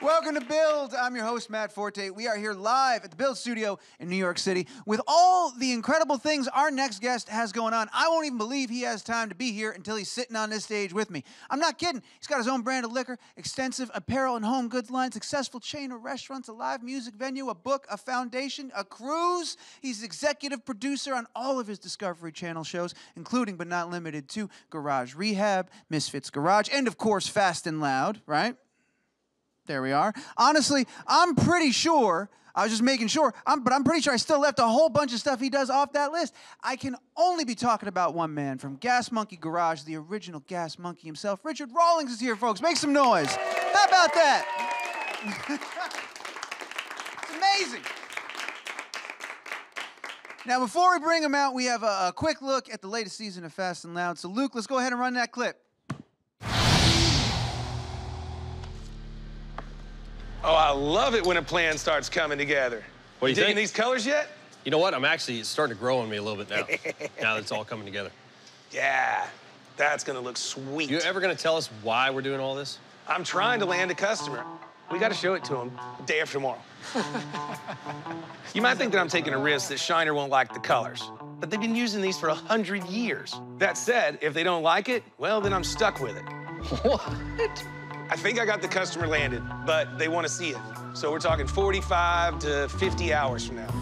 Welcome to Build. I'm your host, Matt Forte. We are here live at the Build Studio in New York City with all the incredible things our next guest has going on. I won't even believe he has time to be here until he's sitting on this stage with me. I'm not kidding. He's got his own brand of liquor, extensive apparel and home goods line, successful chain of restaurants, a live music venue, a book, a foundation, a cruise. He's executive producer on all of his Discovery Channel shows, including but not limited to Garage Rehab, Misfit Garage, and of course, Fast and Loud, right? There we are. Honestly, I'm pretty sure, I was just making sure, but I'm pretty sure I still left a whole bunch of stuff he does off that list. I can only be talking about one man from Gas Monkey Garage, the original Gas Monkey himself. Richard Rawlings is here, folks. Make some noise. How about that? It's amazing. Now, before we bring him out, we have a quick look at the latest season of Fast and Loud. So, Luke, let's go ahead and run that clip. Oh, I love it when a plan starts coming together. What do you digging think? These colors yet? You know what? It's starting to grow on me a little bit now. Now that it's all coming together. Yeah, that's gonna look sweet. You ever gonna tell us why we're doing all this? I'm trying to land a customer. We gotta show it to him day after tomorrow. You might think that I'm taking a risk that Shiner won't like the colors, but they've been using these for 100 years. That said, if they don't like it, well, then I'm stuck with it. What? I think I got the customer landed, but they want to see it. So we're talking 45 to 50 hours from now.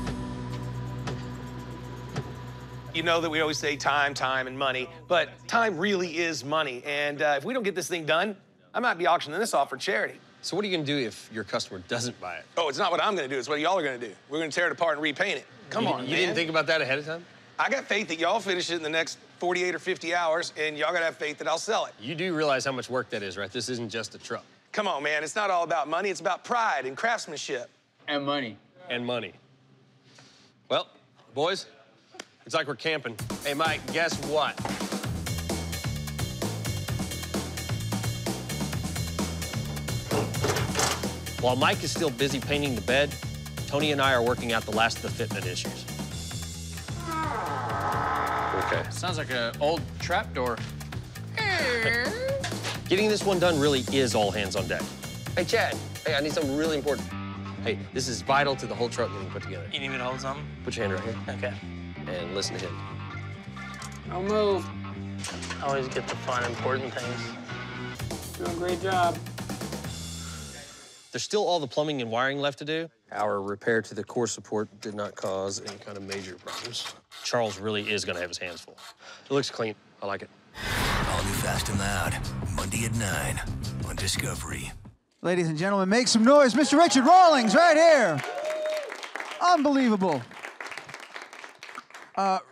You know that we always say time, and money, but time really is money. And if we don't get this thing done, I might be auctioning this off for charity. So what are you gonna do if your customer doesn't buy it? Oh, it's not what I'm gonna do, it's what y'all are gonna do. We're gonna tear it apart and repaint it. Come on, You man. didn't think about that ahead of time? I got faith that y'all finish it in the next 48 or 50 hours, and y'all gotta have faith that I'll sell it. You do realize how much work that is, right? This isn't just a truck. Come on, man, it's not all about money, it's about pride and craftsmanship. And money. And money. Well, boys, it's like we're camping. Hey, Mike, guess what? While Mike is still busy painting the bed, Tony and I are working out the last of the fitment issues. Okay. Sounds like an old trapdoor. Getting this one done really is all hands on deck. Hey, Chad. Hey, I need something really important. Hey, this is vital to the whole truck getting put together. You need me to hold something? Put your hand right here. Okay. And listen to him. I'll move. I always get the fun, important things. Doing a great job. There's still all the plumbing and wiring left to do. Our repair to the core support did not cause any kind of major problems. Charles really is gonna have his hands full. It looks clean. I like it. All new Fast and Loud, Monday at 9 on Discovery. Ladies and gentlemen, make some noise. Mr. Richard Rawlings right here. Unbelievable.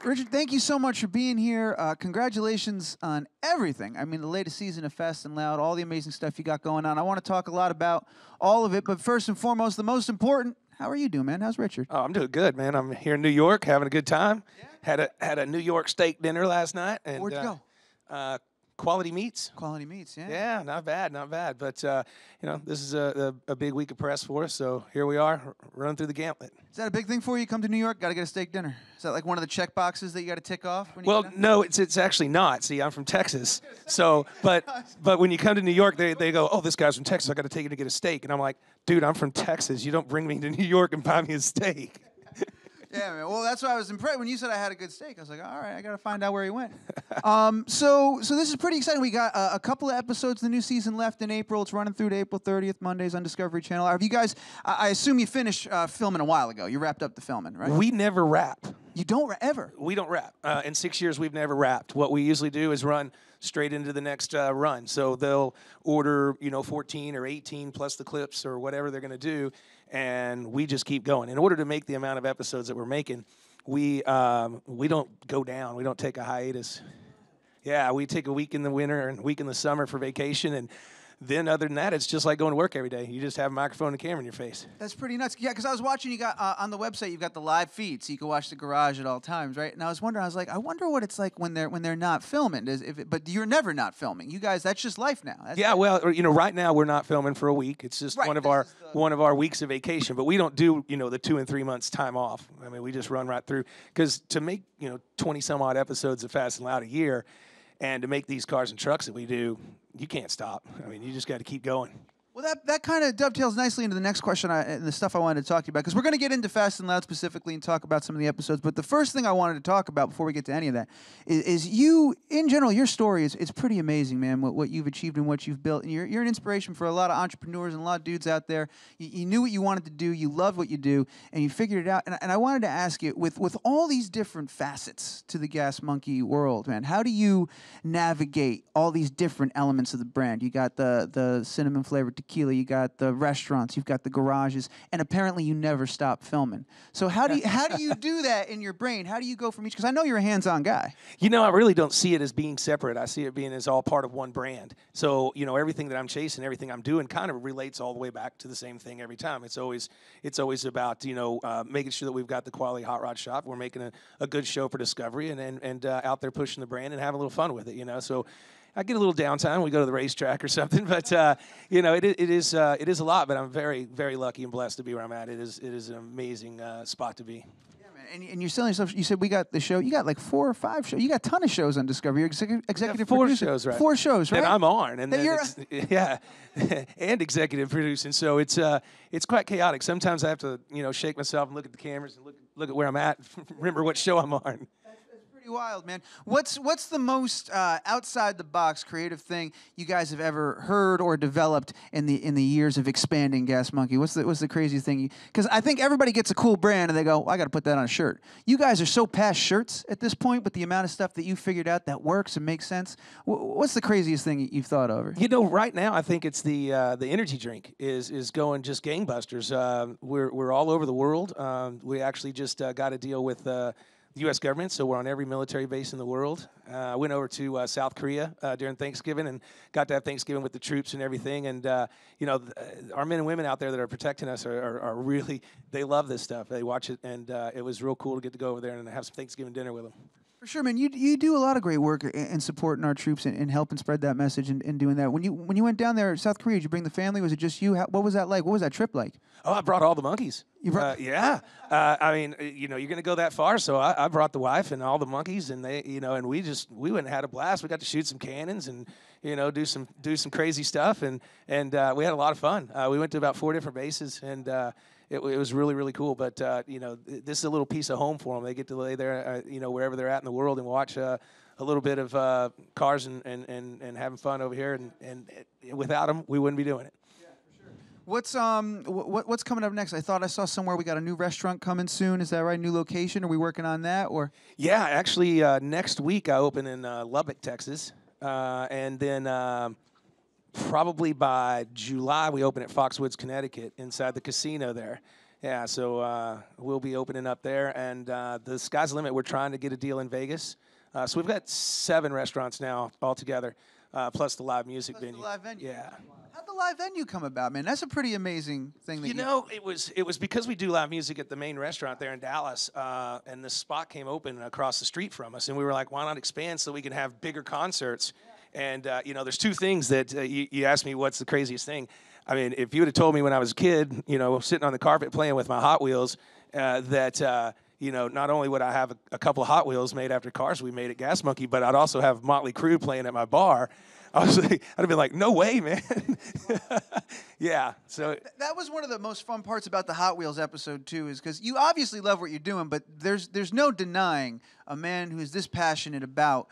Richard, thank you so much for being here. Congratulations on everything. I mean, the latest season of Fast and Loud, all the amazing stuff you got going on. I want to talk a lot about all of it, but first and foremost, the most important, how are you doing, man? How's Richard? Oh, I'm doing good, man. I'm here in New York, having a good time. Yeah. Had a New York steak dinner last night. And, Where'd you go? Quality Meats. Quality Meats, yeah. Yeah, not bad, not bad. But, you know, this is a big week of press for us, so here we are, running through the gauntlet. Is that a big thing for you? You come to New York, got to get a steak dinner. Is that like one of the check boxes that you got to tick off? When you Well, no, it's actually not. See, I'm from Texas. So, but when you come to New York, they go, oh, this guy's from Texas, I got to take you to get a steak. And I'm like, dude, I'm from Texas. You don't bring me to New York and buy me a steak. Yeah, man. Well, that's why I was impressed. When you said I had a good steak, I was like, all right, I got to find out where he went. So this is pretty exciting. We got a couple of episodes of the new season left in April. It's running through to April 30th, Mondays on Discovery Channel. Have you guys, I assume you finished filming a while ago. You wrapped up the filming, right? We never wrap. You don't ever? We don't wrap. In 6 years, we've never wrapped. What we usually do is run straight into the next run. So they'll order, 14 or 18 plus the clips or whatever they're going to do, and we just keep going. In order to make the amount of episodes that we're making, we don't go down. We don't take a hiatus. Yeah, we take a week in the winter and a week in the summer for vacation, and then other than that, it's just like going to work every day. You just have a microphone and a camera in your face. That's pretty nuts. Yeah, because I was watching, you got on the website, you've got the live feed, so you can watch the garage at all times, right? And I was wondering, I wonder what it's like when they're not filming. But you're never not filming. You guys, that's just life now. Yeah, well, right now we're not filming for a week. It's just right, one of our weeks of vacation. But we don't do, the 2 and 3 months time off. I mean, we just run right through. Because to make, 20 some odd episodes of Fast and Loud a year, and to make these cars and trucks that we do, you can't stop. I mean, you just got to keep going. Well, that kind of dovetails nicely into the next question and the stuff I wanted to talk to you about, because we're going to get into Fast and Loud specifically and talk about some of the episodes. But the first thing I wanted to talk about before we get to any of that is you, in general, your story is pretty amazing, man, what you've achieved and what you've built. And you're an inspiration for a lot of entrepreneurs and a lot of dudes out there. You knew what you wanted to do, you loved what you do, and you figured it out. And I wanted to ask you, with all these different facets to the Gas Monkey world, man, how do you navigate all these different elements of the brand? You got the cinnamon flavored tequila, you got the restaurants, you've got the garages, and apparently you never stop filming. So how do you do that in your brain? How do you go from each? Because I know you're a hands-on guy. You know, I really don't see it as being separate. I see it being as all part of one brand. So, you know, everything that I'm chasing, everything I'm doing kind of relates all the way back to the same thing every time. It's always about, you know, making sure that we've got the quality hot rod shop. We're making a good show for Discovery and out there pushing the brand and having a little fun with it, you know. So I get a little downtime. We go to the racetrack or something, but you know, it is a lot. But I'm very, very lucky and blessed to be where I'm at. It is an amazing spot to be. Yeah, man. And you're selling yourself. You said we got the show. You got like 4 or 5 shows. You got a ton of shows on Discovery. You're executive 4 producer. shows, right? 4 shows, right? And I'm on, and That then you're yeah, and executive producing. So it's quite chaotic. Sometimes I have to, you know, shake myself and look at the cameras and look at where I'm at. Remember what show I'm on. Wild, man. What's the most outside the box creative thing you guys have ever heard or developed in the years of expanding Gas Monkey? What's the craziest thing? Because I think everybody gets a cool brand and they go, well, I got to put that on a shirt. You guys are so past shirts at this point, but the amount of stuff that you figured out that works and makes sense. What's the craziest thing you've thought of? You know, right now I think it's the energy drink is going just gangbusters. We're all over the world. We actually just got a deal with the U.S. government, so we're on every military base in the world. I went over to South Korea during Thanksgiving and got to have Thanksgiving with the troops and everything. And, you know, our men and women out there that are protecting us are really, they love this stuff. They watch it, and it was real cool to get to go over there and have some Thanksgiving dinner with them. For sure, man. You do a lot of great work in supporting our troops and helping spread that message and doing that. When you went down there to South Korea, did you bring the family? Was it just you? What was that like? What was that trip like? Oh, I brought all the monkeys. You brought? Yeah. I mean, you know, you're going to go that far, so I brought the wife and all the monkeys, and they, you know, and we went and had a blast. We got to shoot some cannons and, you know, do some crazy stuff, and we had a lot of fun. We went to about 4 different bases, and it was really, really cool. But, you know, this is a little piece of home for them. They get to lay there, you know, wherever they're at in the world and watch a little bit of cars and having fun over here. And without them, we wouldn't be doing it. Yeah, for sure. What's coming up next? I thought I saw somewhere we got a new restaurant coming soon. Is that right? New location? Are we working on that? Or? Yeah, actually, next week I open in Lubbock, Texas. And then probably by July, we open at Foxwoods, Connecticut, inside the casino there. Yeah, so we'll be opening up there. And the sky's the limit. We're trying to get a deal in Vegas. So we've got 7 restaurants now altogether, plus the live music venue. The live venue. Yeah. How'd the live venue come about, man? That's a pretty amazing thing. That You know, it was because we do live music at the main restaurant there in Dallas, and the spot came open across the street from us, and we were like, why not expand so we can have bigger concerts? And, you know, there's 2 things that you asked me what's the craziest thing. I mean, if you would have told me when I was a kid, you know, sitting on the carpet playing with my Hot Wheels, that, you know, not only would I have a couple of Hot Wheels made after cars we made at Gas Monkey, but I'd also have Motley Crue playing at my bar. I'd have been like, no way, man. Yeah. So that was one of the most fun parts about the Hot Wheels episode too, is because you obviously love what you're doing, but there's no denying a man who is this passionate about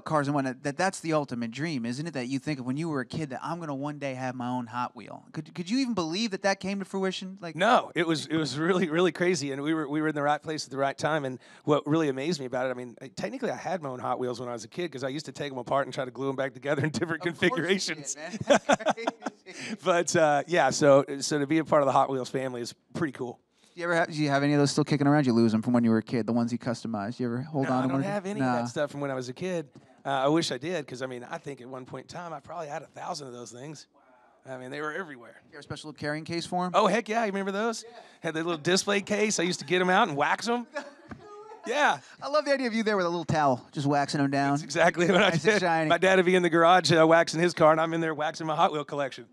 cars and whatnot, that's the ultimate dream, isn't it? That you think of when you were a kid, that I'm going to one day have my own Hot Wheel. Could you even believe that came to fruition? Like, no, it was really, really crazy, and we were in the right place at the right time. And what really amazed me about it, I mean, technically I had my own Hot Wheels when I was a kid because I used to take them apart and try to glue them back together in different configurations. Of course you did, man. That's crazy. But yeah, so to be a part of the Hot Wheels family is pretty cool. Do you have any of those still kicking around? You lose them from when you were a kid, the ones you customized. You ever hold on to one? I don't have any of that stuff from when I was a kid. I wish I did, because, I mean, I think at one point in time I probably had 1,000 of those things. Wow. I mean, they were everywhere. You have a special little carrying case for them? Oh, heck yeah. You remember those? Yeah. Had the little display case. I used to get them out and wax them. Yeah. I love the idea of you there with a little towel, just waxing them down. That's exactly what nice I did. My dad would be in the garage waxing his car, and I'm in there waxing my Hot Wheel collection.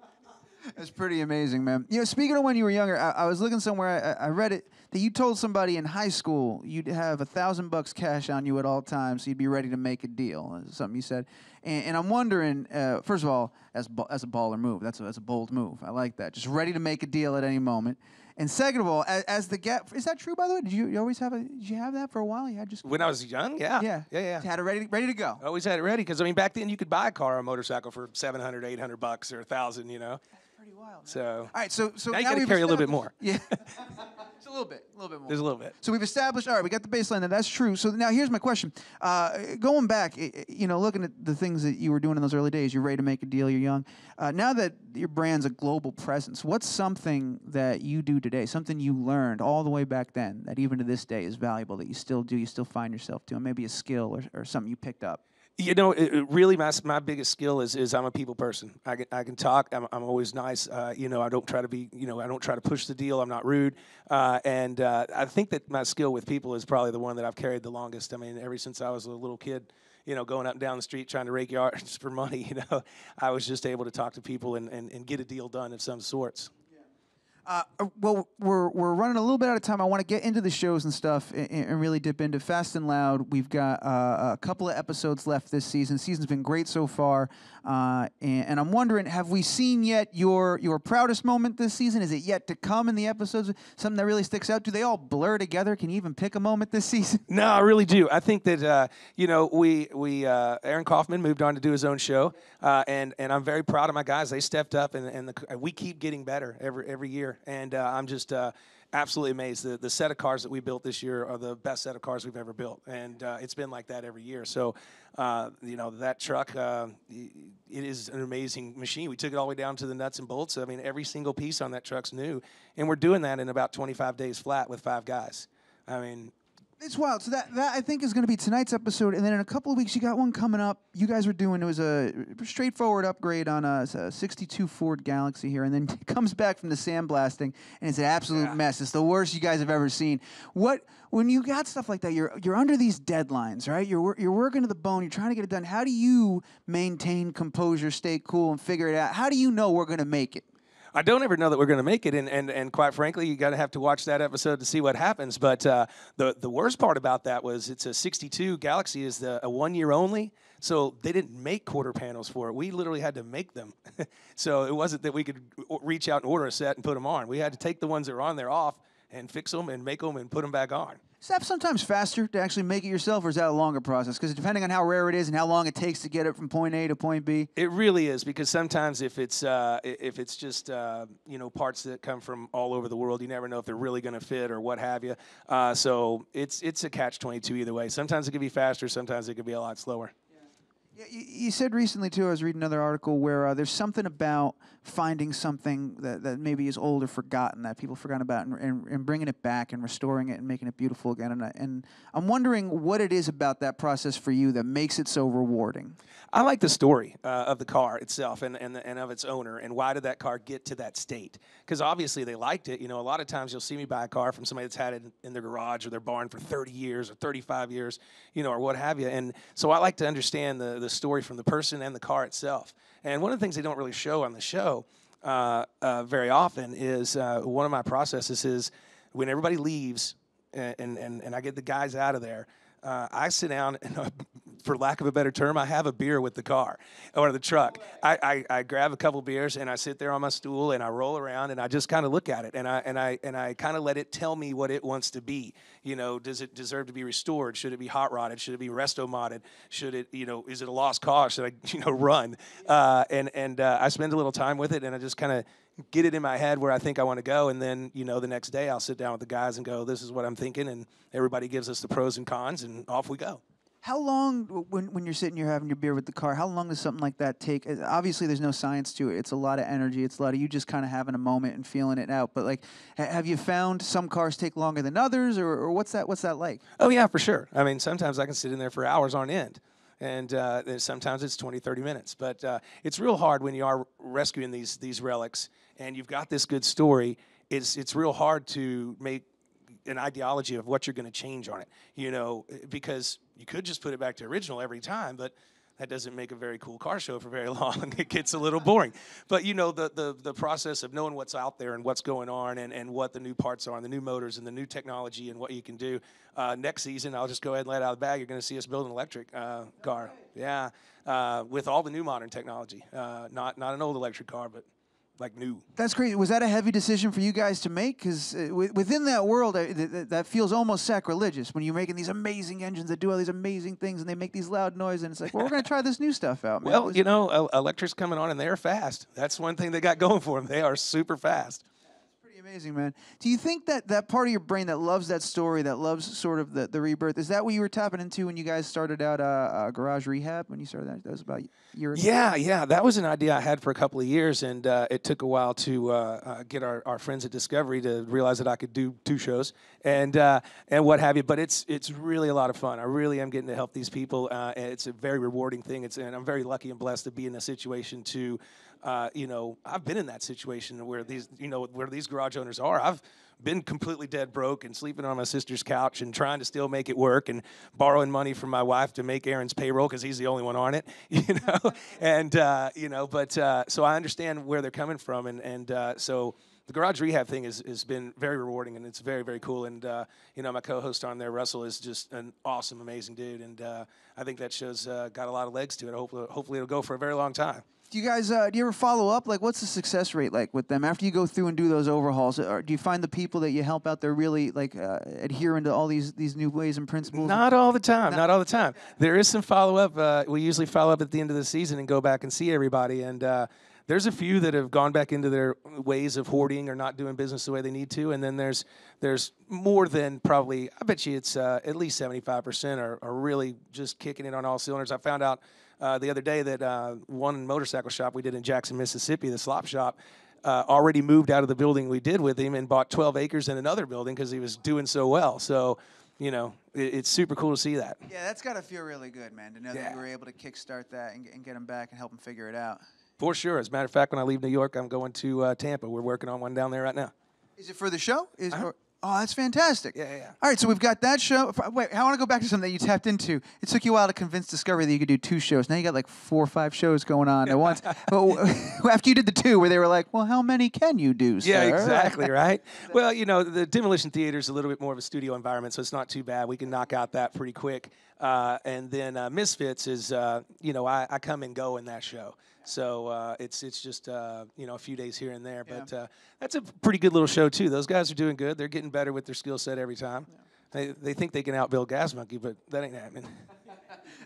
That's pretty amazing, man. You know, speaking of when you were younger, I was looking somewhere. I read it that you told somebody in high school you'd have $1,000 cash on you at all times, so you'd be ready to make a deal. That's something you said, and I'm wondering. First of all, as a baller move, that's a bold move. I like that. Just ready to make a deal at any moment. And second of all, as the gap, is that true, by the way? Did you always have did you have that for a while? You had just When I was young, yeah. You had it ready to go. Always had it ready because I mean back then you could buy a car or a motorcycle for $700, $800 or $1,000, you know. That's pretty wild. Man. So all right, so now you got to carry a little bit more. Yeah, just a little bit more. There's a little bit. So we've established. All right, we got the baseline. That's true. So now here's my question. Going back, you know, looking at the things that you were doing in those early days, you're ready to make a deal. You're young. Now that your brand's a global presence, what's something that you do today, something you learned all the way back then that even to this day is valuable that you still do, you still find yourself doing, maybe a skill or something you picked up? You know, really, my biggest skill is I'm a people person. I can talk. I'm always nice. You know, I don't try to be. You know, I don't try to push the deal. I'm not rude. And I think that my skill with people is probably the one that I've carried the longest. I mean, ever since I was a little kid, you know, going up and down the street trying to rake yards for money. You know, I was just able to talk to people and get a deal done of some sorts. Well, we're running a little bit out of time. I want to get into the shows and stuff and really dip into Fast and Loud. We've got a couple of episodes left this season. Season's been great so far, and I'm wondering, have we seen yet your proudest moment this season? Is it yet to come in the episodes? Something that really sticks out? Do they all blur together? Can you even pick a moment this season? No, I really do. I think that you know we Aaron Kaufman moved on to do his own show, and I'm very proud of my guys. They stepped up, and we keep getting better every year. And I'm just absolutely amazed. The set of cars that we built this year are the best set of cars we've ever built. And it's been like that every year. So, you know, that truck, it is an amazing machine. We took it all the way down to the nuts and bolts. I mean, every single piece on that truck's new. And we're doing that in about 25 days flat with 5 guys. I mean, it's wild. So that I think is going to be tonight's episode, and then in a couple of weeks you got one coming up. You guys were doing, it was a straightforward upgrade on a 62 Ford Galaxy here, and then it comes back from the sandblasting, and it's an absolute mess. It's the worst you guys have ever seen. When you got stuff like that, you're under these deadlines, right? You're working to the bone. You're trying to get it done. How do you maintain composure, stay cool, and figure it out? How do you know we're going to make it? I don't ever know that we're going to make it, and quite frankly, you got to have to watch that episode to see what happens. But the worst part about that was it's a 62 Galaxy is a 1 year only, so they didn't make quarter panels for it. We literally had to make them. So it wasn't that we could reach out and order a set and put them on. We had to take the ones that were on there off and fix them and make them and put them back on. Is that sometimes faster to actually make it yourself, or is that a longer process? Because depending on how rare it is and how long it takes to get it from point A to point B. It really is, because sometimes if it's just you know, parts that come from all over the world, you never know if they're really going to fit or what have you. So it's a catch-22 either way. Sometimes it can be faster, sometimes it can be a lot slower. Yeah, you said recently, too, I was reading another article where there's something about finding something that maybe is old or forgotten, that people forgot about, and bringing it back and restoring it and making it beautiful again. And I'm wondering what it is about that process for you that makes it so rewarding. I like the story of the car itself and of its owner, and why did that car get to that state? Because obviously they liked it. You know, a lot of times you'll see me buy a car from somebody that's had it in their garage or their barn for 30 years or 35 years, you know, or what have you. And so I like to understand the story from the person and the car itself. And one of the things they don't really show on the show very often is one of my processes is when everybody leaves and I get the guys out of there, I sit down and, for lack of a better term, I have a beer with the car or the truck. I grab a couple beers and I sit there on my stool and I roll around and I just kind of look at it and I kind of let it tell me what it wants to be. You know, does it deserve to be restored? Should it be hot rodded? Should it be resto modded? Should it, you know, is it a lost cause? Should I, you know, run? I spend a little time with it and I just kind of get it in my head where I think I want to go, and then, you know, the next day I'll sit down with the guys and go, this is what I'm thinking, and everybody gives us the pros and cons, and off we go. How long, when you're sitting here having your beer with the car, how long does something like that take? Obviously, there's no science to it. It's a lot of energy. It's a lot of you just kind of having a moment and feeling it out. But, like, have you found some cars take longer than others, or what's that like? Oh, yeah, for sure. I mean, sometimes I can sit in there for hours on end. And sometimes it's 20, 30 minutes. But it's real hard when you are rescuing these relics and you've got this good story. It's real hard to make an ideology of what you're going to change on it, you know, because you could just put it back to original every time. But that doesn't make a very cool car show for very long. It gets a little boring. But, you know, the process of knowing what's out there and what's going on and what the new parts are and the new motors and the new technology and what you can do. Next season, I'll just go ahead and let it out of the bag. You're going to see us build an electric car. Yeah, with all the new modern technology. Not an old electric car, but like new. That's crazy. Was that a heavy decision for you guys to make? Because within that world, that feels almost sacrilegious when you're making these amazing engines that do all these amazing things and they make these loud noises, and it's like, well, we're going to try this new stuff out, man. Well, you know, electric's coming on and they're fast. That's one thing they got going for them. They are super fast. Amazing, man. Do you think that part of your brain that loves that story, that loves sort of the rebirth, is that what you were tapping into when you guys started out Garage Rehab, when you started that? That was about a year ago? Yeah. That was an idea I had for a couple of years, and it took a while to get our friends at Discovery to realize that I could do 2 shows and what have you. But it's really a lot of fun. I really am getting to help these people, and it's a very rewarding thing. And I'm very lucky and blessed to be in a situation to you know, I've been in that situation where these garage owners are. I've been completely dead broke and sleeping on my sister's couch and trying to still make it work and borrowing money from my wife to make Aaron's payroll because he's the only one on it, you know. And so I understand where they're coming from, and so the Garage Rehab thing has been very rewarding, and it's very, very cool. And you know, my co-host on there, Russell, is just an awesome, amazing dude, and I think that show's got a lot of legs to it. Hopefully it'll go for a very long time. Do you guys, do you ever follow up? Like, what's the success rate like with them? After you go through and do those overhauls, or do you find the people that you help out there really, like, adhering to all these new ways and principles? Not all the time. Not all the time. There is some follow-up. We usually follow up at the end of the season and go back and see everybody. And there's a few that have gone back into their ways of hoarding or not doing business the way they need to. And then there's more than probably, I bet you it's at least 75% are really just kicking it on all cylinders. I found out the other day that one motorcycle shop we did in Jackson, Mississippi, the slop shop, already moved out of the building we did with him and bought 12 acres in another building because he was doing so well. So, you know, it's super cool to see that. Yeah, that's got to feel really good, man, to know that you were able to kickstart that and get him back and help him figure it out. For sure. As a matter of fact, when I leave New York, I'm going to Tampa. We're working on one down there right now. Is it for the show? Oh, that's fantastic. Yeah. All right, so we've got that show. Wait, I want to go back to something that you tapped into. It took you a while to convince Discovery that you could do 2 shows. Now you got like 4 or 5 shows going on at once. But after you did the 2, where they were like, well, how many can you do, sir? Yeah, exactly, right? Well, you know, the Demolition Theater is a little bit more of a studio environment, so it's not too bad. We can knock out that pretty quick. And then Misfits is, you know, I come and go in that show. So it's just you know, a few days here and there, but that's a pretty good little show too. Those guys are doing good. They're getting better with their skill set every time. Yeah. They think they can outbuild Gas Monkey, but that ain't happening.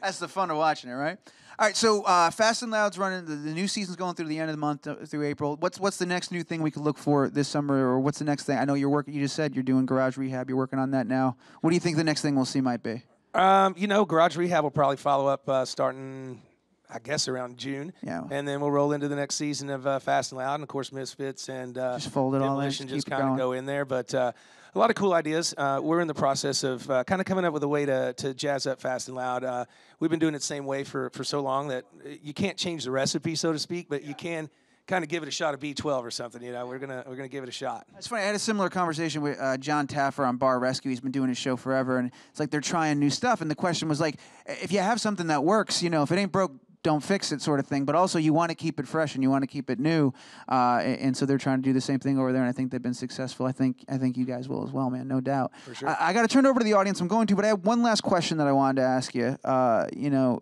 That's the fun of watching it, right? All right, so Fast and Loud's running. The new season's going through the end of the month through April. What's the next new thing we could look for this summer, or what's the next thing? I know you're working. You just said you're doing Garage Rehab. You're working on that now. What do you think the next thing we'll see might be? You know, Garage Rehab will probably follow up starting, I guess, around June. Yeah. And then we'll roll into the next season of Fast and Loud, and of course Misfits and just fold it all in, just kind of go in there. But a lot of cool ideas. We're in the process of kind of coming up with a way to jazz up Fast and Loud. We've been doing it the same way for so long that you can't change the recipe, so to speak, but you can kind of give it a shot of B12 or something. You know, we're gonna give it a shot. It's funny. I had a similar conversation with John Taffer on Bar Rescue. He's been doing his show forever, and it's like they're trying new stuff. And the question was like, if you have something that works, you know, if it ain't broke, don't fix it, sort of thing. But also, you want to keep it fresh and you want to keep it new, and so they're trying to do the same thing over there. And I think they've been successful. I think you guys will as well, man. No doubt. For sure. I got to turn it over to the audience. I'm going to, but I have one last question that I wanted to ask you. You know,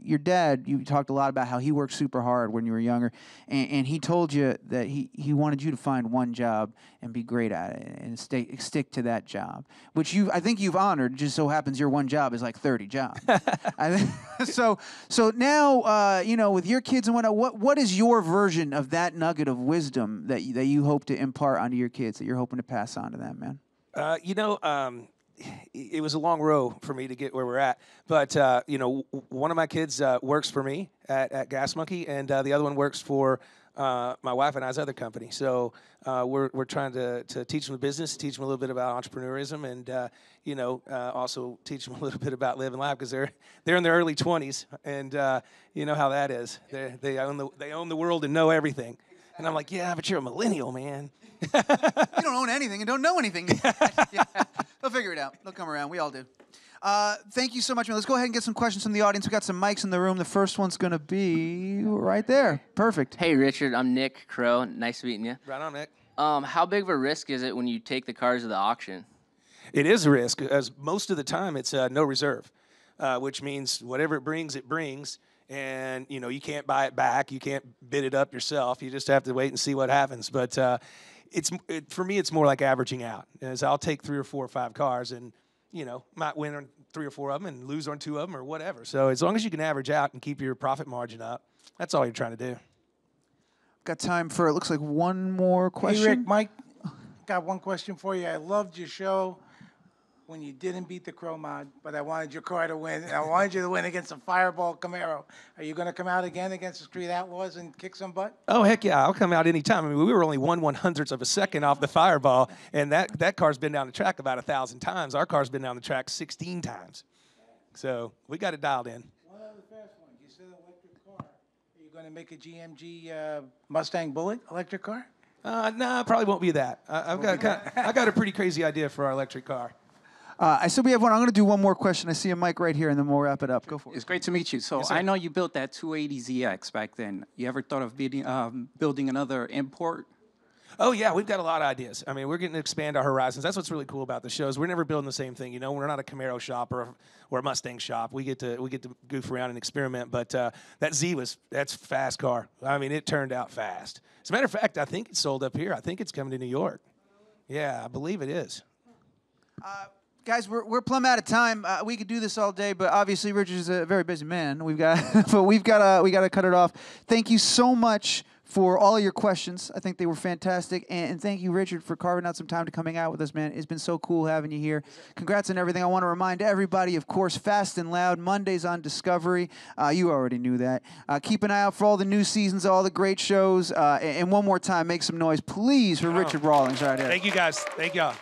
your dad. You talked a lot about how he worked super hard when you were younger, and he told you that he wanted you to find one job and be great at it and stick to that job, which I think you've honored. Just so happens your one job is like 30 jobs. So now. You know, with your kids and whatnot, what is your version of that nugget of wisdom that you hope to impart onto your kids, that you're hoping to pass on to them, man? You know, it was a long row for me to get where we're at, but you know, one of my kids works for me at Gas Monkey, and the other one works for my wife and I's other company. So we're trying to teach them the business, teach them a little bit about entrepreneurism, and you know, also teach them a little bit about living life, because they're in their early 20s, and you know how that is. They own the world and know everything. And I'm like, yeah, but you're a millennial, man. You don't own anything and don't know anything. Yeah. They'll figure it out. They'll come around. We all do. Thank you so much, man. Let's go ahead and get some questions from the audience. We got some mics in the room. The first one's going to be right there. Perfect. Hey, Richard. I'm Nick Crow. Nice meeting you. Right on, Nick. How big of a risk is it when you take the cars to the auction? It is a risk, as most of the time it's no reserve, which means whatever it brings, and you can't buy it back, you can't bid it up yourself. You just have to wait and see what happens. But for me, it's more like averaging out. As I'll take 3 or 4 or 5 cars, and might win on 3 or 4 of them and lose on 2 of them or whatever. So as long as you can average out and keep your profit margin up, that's all you're trying to do. Got time for, it looks like, one more question. Hey, Rick, Mike, got one question for you. I loved your show when you didn't beat the Crow mod, but I wanted your car to win. And I wanted you to win against a Fireball Camaro. Are you going to come out again against the Street Outlaws and kick some butt? Oh, heck yeah. I'll come out anytime. I mean, we were only 1/100th of a second off the Fireball, and that car's been down the track about 1,000 times. Our car's been down the track 16 times. So we got it dialed in. One other fast one. You said electric car. Are you going to make a GMG Mustang Bullet electric car? No, it probably won't be that. I got a pretty crazy idea for our electric car. I said we have one. I'm going to do one more question. I see a mic right here, and then we'll wrap it up. Go for it. It's great to meet you. So Yes, I know you built that 280ZX back then. You ever thought of building another import? Oh, yeah, we've got a lot of ideas. I mean, we're getting to expand our horizons. That's what's really cool about the shows. We're never building the same thing. We're not a Camaro shop or a Mustang shop. We get to goof around and experiment. But that Z that's a fast car. I mean, it turned out fast. As a matter of fact, I think it's sold up here. I think it's coming to New York. Yeah, I believe it is. Guys, we're plumb out of time. We could do this all day, but obviously Richard is a very busy man. We've got to cut it off. Thank you so much for all of your questions. I think they were fantastic, and thank you, Richard, for carving out some time to coming out with us, man. It's been so cool having you here. Congrats on everything. I want to remind everybody, of course, Fast and Loud Mondays on Discovery. You already knew that. Keep an eye out for all the new seasons, all the great shows, and one more time, make some noise, please, for Richard Rawlings right here. Thank you, guys. Thank y'all.